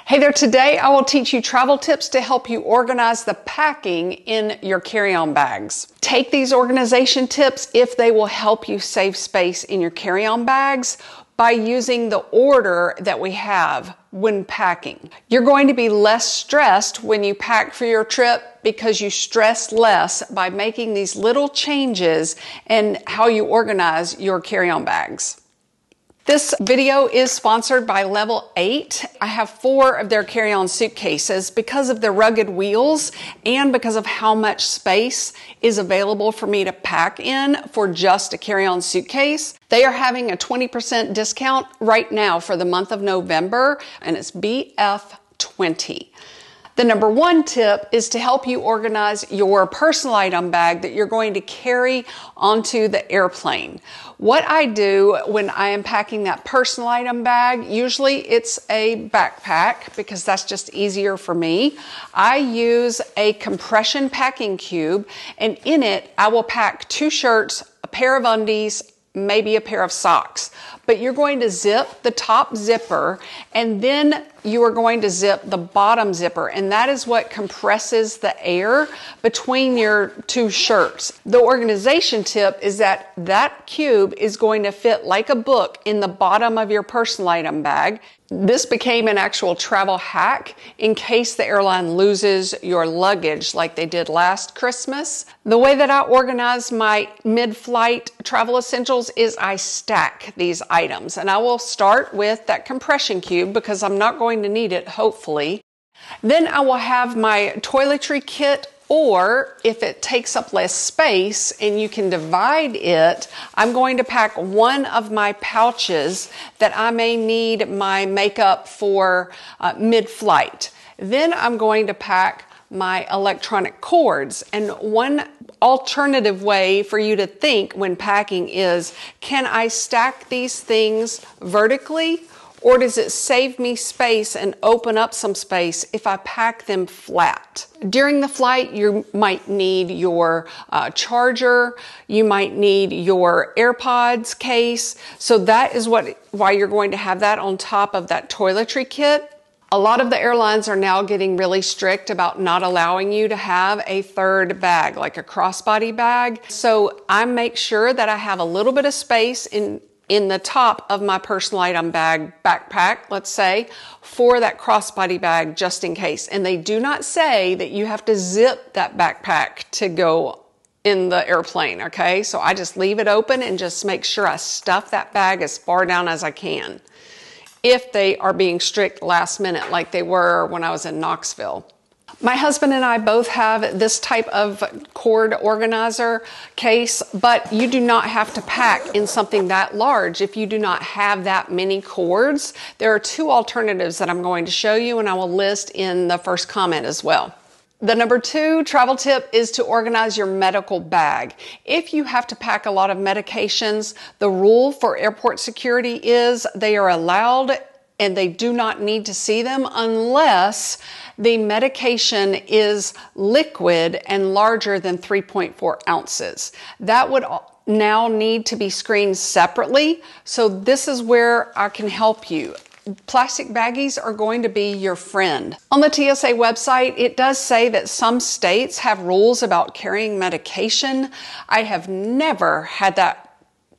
Hey there, today I will teach you travel tips to help you organize the packing in your carry-on bags. Take these organization tips if they will help you save space in your carry-on bags by using the order that we have when packing. You're going to be less stressed when you pack for your trip because you stress less by making these little changes in how you organize your carry-on bags. This video is sponsored by Level 8. I have 4 of their carry-on suitcases because of the rugged wheels and because of how much space is available for me to pack in for just a carry-on suitcase. They are having a 20% discount right now for the month of November, and it's BF20. The number 1 tip is to help you organize your personal item bag that you're going to carry onto the airplane. What I do when I am packing that personal item bag, usually it's a backpack because that's just easier for me. I use a compression packing cube, and in it I will pack 2 shirts, a pair of undies, maybe a pair of socks. But you're going to zip the top zipper, and then you are going to zip the bottom zipper, and that is what compresses the air between your 2 shirts. The organization tip is that that cube is going to fit like a book in the bottom of your personal item bag. This became an actual travel hack in case the airline loses your luggage like they did last Christmas. The way that I organize my mid-flight travel essentials is I stack these items, and I will start with that compression cube because I'm not going to need it, hopefully. Then I will have my toiletry kit, or if it takes up less space and you can divide it, I'm going to pack one of my pouches that I may need my makeup for mid-flight. Then I'm going to pack my electronic cords. And one alternative way for you to think when packing is, can I stack these things vertically? Or does it save me space and open up some space if I pack them flat? During the flight, you might need your charger, you might need your AirPods case. So that is why you're going to have that on top of that toiletry kit. A lot of the airlines are now getting really strict about not allowing you to have a third bag, like a crossbody bag. So I make sure that I have a little bit of space in the top of my personal item bag backpack, let's say, for that crossbody bag just in case. And they do not say that you have to zip that backpack to go in the airplane, okay? So I just leave it open and just make sure I stuff that bag as far down as I can, if they are being strict last minute like they were when I was in Knoxville. My husband and I both have this type of cord organizer case, but you do not have to pack in something that large if you do not have that many cords. There are 2 alternatives that I'm going to show you, and I will list in the first comment as well. The number 2 travel tip is to organize your medical bag. If you have to pack a lot of medications, the rule for airport security is they are allowed and they do not need to see them unless the medication is liquid and larger than 3.4 ounces. That would now need to be screened separately. So this is where I can help you. Plastic baggies are going to be your friend. On the TSA website, it does say that some states have rules about carrying medication. I have never had that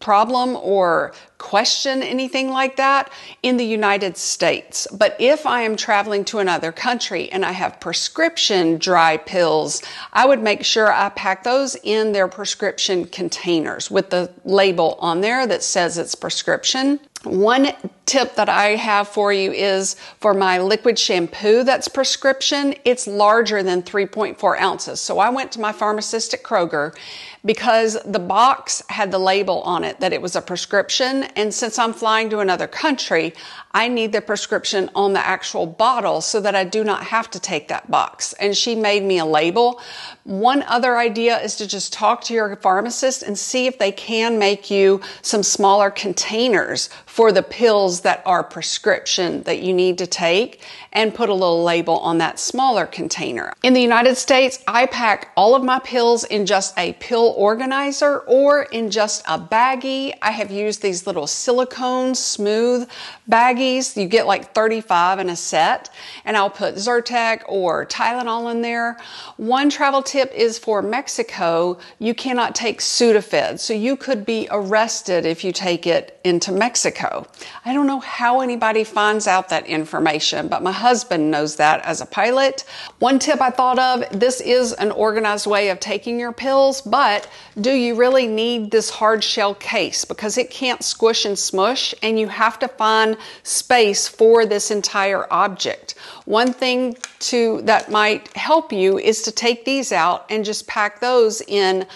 problem or question anything like that in the United States. But if I am traveling to another country and I have prescription dry pills, I would make sure I pack those in their prescription containers with the label on there that says it's prescription. One tip that I have for you is for my liquid shampoo that's prescription, it's larger than 3.4 ounces. So I went to my pharmacist at Kroger because the box had the label on it that it was a prescription. And since I'm flying to another country, I need the prescription on the actual bottle so that I do not have to take that box. And she made me a label. One other idea is to just talk to your pharmacist and see if they can make you some smaller containers for the pills that are prescription that you need to take, and put a little label on that smaller container. In the United States, I pack all of my pills in just a pill organizer or in just a baggie. I have used these little little silicone smooth baggies. You get like 35 in a set, and I'll put Zyrtec or Tylenol in there. One travel tip is for Mexico, you cannot take Sudafed, so you could be arrested if you take it into Mexico. I don't know how anybody finds out that information, but my husband knows that as a pilot. One tip I thought of, this is an organized way of taking your pills, but do you really need this hard shell case? Because it can't squish and smush, and you have to find space for this entire object. One thing that might help you is to take these out and just pack those in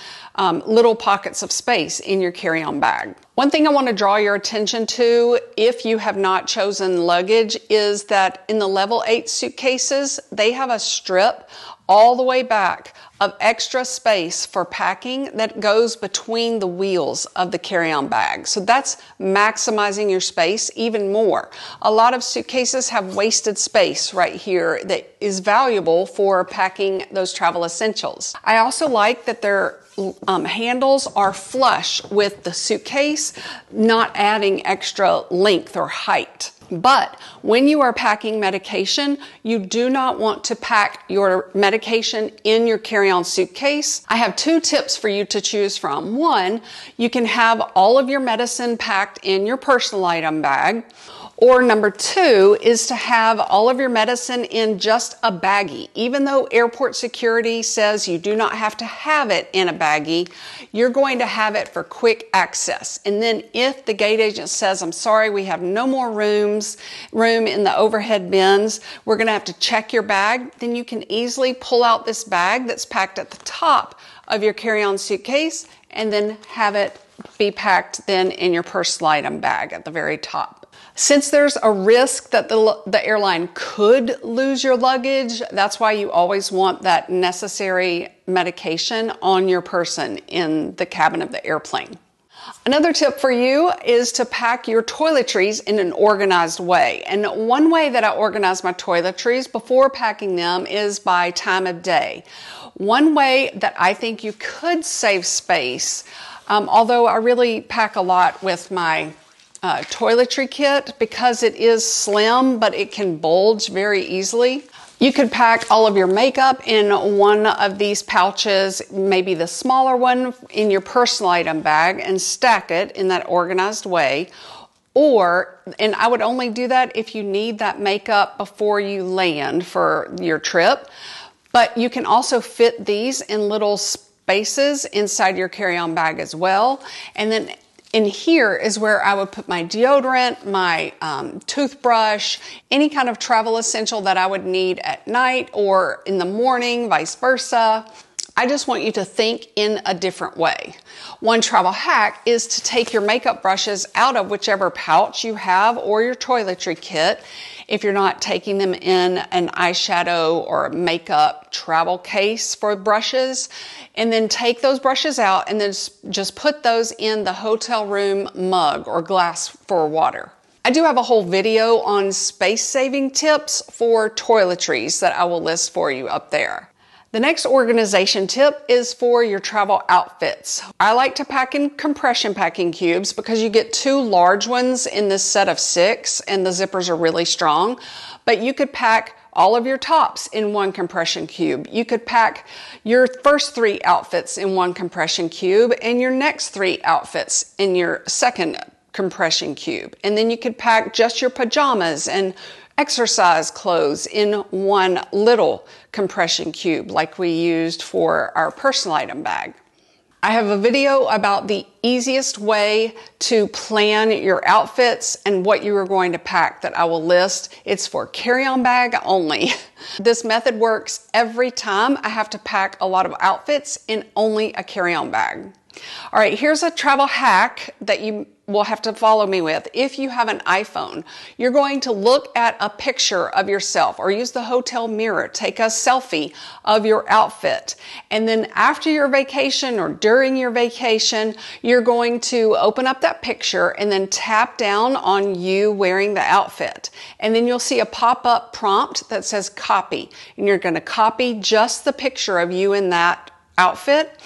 little pockets of space in your carry-on bag. One thing I want to draw your attention to, if you have not chosen luggage, is that in the level 8 suitcases, they have a strip all the way back of extra space for packing that goes between the wheels of the carry-on bag. So that's maximizing your space even more. A lot of suitcases have wasted space right here that is valuable for packing those travel essentials. I also like that their handles are flush with the suitcase, not adding extra length or height. But when you are packing medication, you do not want to pack your medication in your carry-on suitcase. I have 2 tips for you to choose from. One, you can have all of your medicine packed in your personal item bag. Or number 2 is to have all of your medicine in just a baggie. Even though airport security says you do not have to have it in a baggie, you're going to have it for quick access. And then if the gate agent says, I'm sorry, we have no more room in the overhead bins, we're going to have to check your bag, then you can easily pull out this bag that's packed at the top of your carry-on suitcase and then have it be packed then in your personal item bag at the very top. Since there's a risk that the airline could lose your luggage, that's why you always want that necessary medication on your person in the cabin of the airplane. Another tip for you is to pack your toiletries in an organized way. And one way that I organize my toiletries before packing them is by time of day. One way that I think you could save space, although I really pack a lot with my toiletry kit because it is slim, but it can bulge very easily. You could pack all of your makeup in one of these pouches, maybe the smaller one in your personal item bag, and stack it in that organized way. And I would only do that if you need that makeup before you land for your trip. But you can also fit these in little spaces inside your carry-on bag as well. And then in here is where I would put my deodorant, my toothbrush, any kind of travel essential that I would need at night or in the morning, vice versa. I just want you to think in a different way. One travel hack is to take your makeup brushes out of whichever pouch you have or your toiletry kit if you're not taking them in an eyeshadow or makeup travel case for brushes, and then take those brushes out and then just put those in the hotel room mug or glass for water. I do have a whole video on space-saving tips for toiletries that I will list for you up there. The next organization tip is for your travel outfits. I like to pack in compression packing cubes because you get 2 large ones in this set of 6 and the zippers are really strong. But you could pack all of your tops in one compression cube. You could pack your first 3 outfits in one compression cube and your next 3 outfits in your second compression cube. And then you could pack just your pajamas and exercise clothes in one little compression cube like we used for our personal item bag. I have a video about the easiest way to plan your outfits and what you are going to pack that I will list. It's for carry-on bag only. This method works every time I have to pack a lot of outfits in only a carry-on bag. All right, here's a travel hack that you will have to follow me with. If you have an iPhone, you're going to look at a picture of yourself or use the hotel mirror, take a selfie of your outfit. And then after your vacation or during your vacation, you're going to open up that picture and then tap down on you wearing the outfit. And then you'll see a pop-up prompt that says copy. And you're going to copy just the picture of you in that outfit.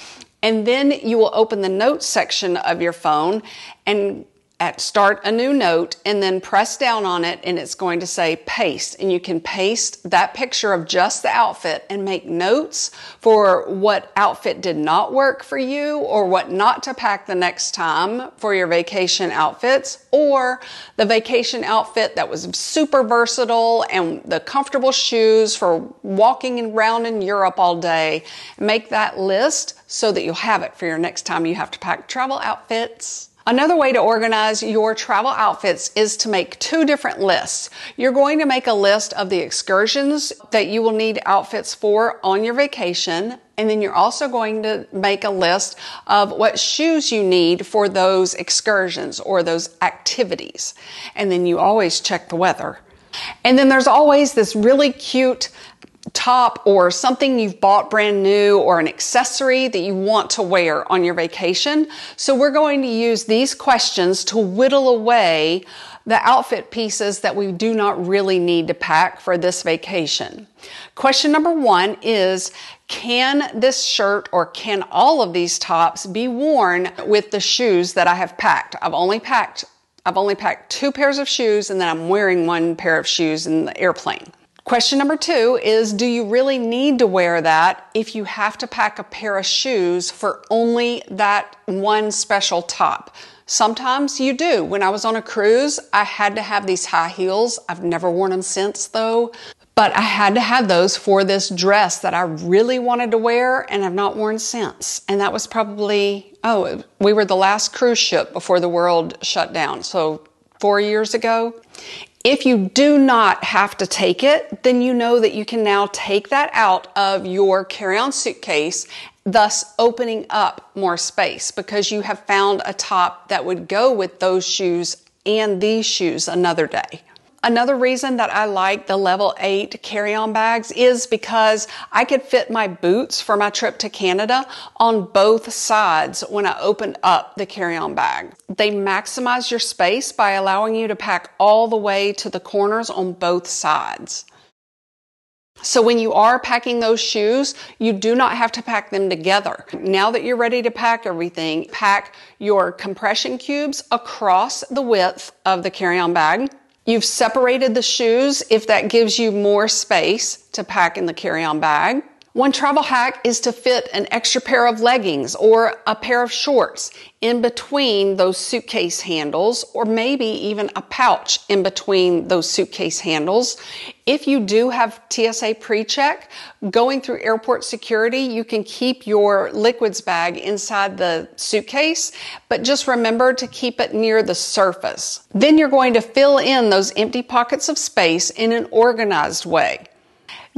And then you will open the notes section of your phone and start a new note and then press down on it, and it's going to say paste, and you can paste that picture of just the outfit and make notes for what outfit did not work for you or what not to pack the next time for your vacation outfits, or the vacation outfit that was super versatile and the comfortable shoes for walking around in Europe all day. Make that list so that you'll have it for your next time you have to pack travel outfits. Another way to organize your travel outfits is to make two different lists. You're going to make a list of the excursions that you will need outfits for on your vacation, and then you're also going to make a list of what shoes you need for those excursions or those activities. And then you always check the weather. And then there's always this really cute top or something you've bought brand new or an accessory that you want to wear on your vacation. So we're going to use these questions to whittle away the outfit pieces that we do not really need to pack for this vacation. Question number 1 is, can this shirt or can all of these tops be worn with the shoes that I have packed? I've only packed 2 pairs of shoes, and then I'm wearing 1 pair of shoes in the airplane. Question number 2 is, do you really need to wear that if you have to pack a pair of shoes for only that one special top? Sometimes you do. When I was on a cruise, I had to have these high heels. I've never worn them since though, but I had to have those for this dress that I really wanted to wear and I've not worn since. And that was probably, we were the last cruise ship before the world shut down. So 4 years ago. If you do not have to take it, then you know that you can now take that out of your carry-on suitcase, thus opening up more space because you have found a top that would go with those shoes and these shoes another day. Another reason that I like the level 8 carry-on bags is because I could fit my boots for my trip to Canada on both sides when I opened up the carry-on bag. They maximize your space by allowing you to pack all the way to the corners on both sides. So when you are packing those shoes, you do not have to pack them together. Now that you're ready to pack everything, pack your compression cubes across the width of the carry-on bag. You've separated the shoes if that gives you more space to pack in the carry-on bag. One travel hack is to fit an extra pair of leggings or a pair of shorts in between those suitcase handles, or maybe even a pouch in between those suitcase handles. If you do have TSA pre-check, going through airport security, you can keep your liquids bag inside the suitcase, but just remember to keep it near the surface. Then you're going to fill in those empty pockets of space in an organized way.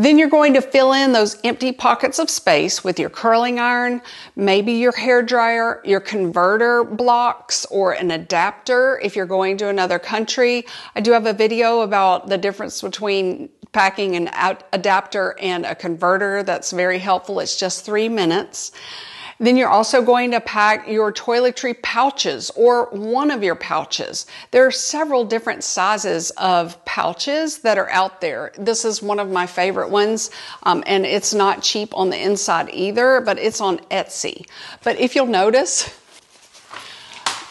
Then you're going to fill in those empty pockets of space with your curling iron, maybe your hair dryer, your converter blocks, or an adapter if you're going to another country. I do have a video about the difference between packing an adapter and a converter that's very helpful. It's just 3 minutes. Then you're also going to pack your toiletry pouches or one of your pouches. There are several different sizes of pouches that are out there. This is one of my favorite ones, and it's not cheap on the inside either, but it's on Etsy. But if you'll notice,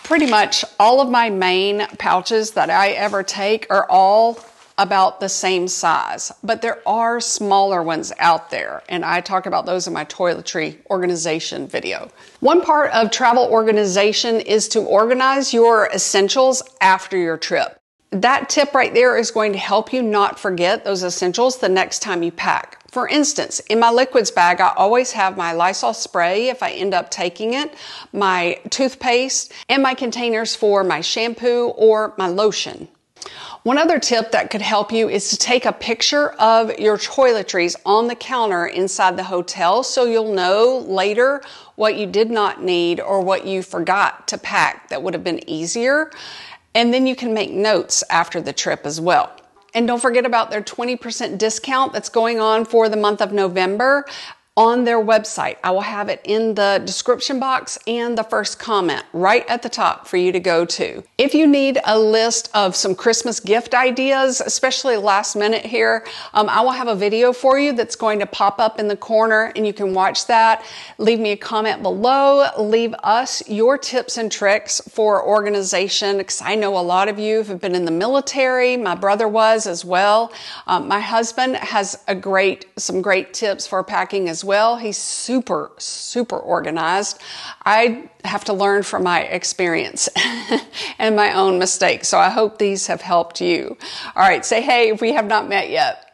pretty much all of my main pouches that I ever take are all about the same size, but there are smaller ones out there, and I talk about those in my toiletry organization video. One part of travel organization is to organize your essentials after your trip. That tip right there is going to help you not forget those essentials the next time you pack. For instance, in my liquids bag, I always have my Lysol spray if I end up taking it, my toothpaste, and my containers for my shampoo or my lotion. One other tip that could help you is to take a picture of your toiletries on the counter inside the hotel so you'll know later what you did not need or what you forgot to pack that would have been easier. And then you can make notes after the trip as well. And don't forget about their 20% discount that's going on for the month of November. on their website. I will have it in the description box and the first comment right at the top for you to go to. If you need a list of some Christmas gift ideas, especially last minute here, I will have a video for you that's going to pop up in the corner and you can watch that. Leave me a comment below. Leave us your tips and tricks for organization, because I know a lot of you have been in the military. My brother was as well. My husband has some great tips for packing as well. He's super organized. I have to learn from my experience and my own mistakes. So I hope these have helped you. All right, say hey if we have not met yet.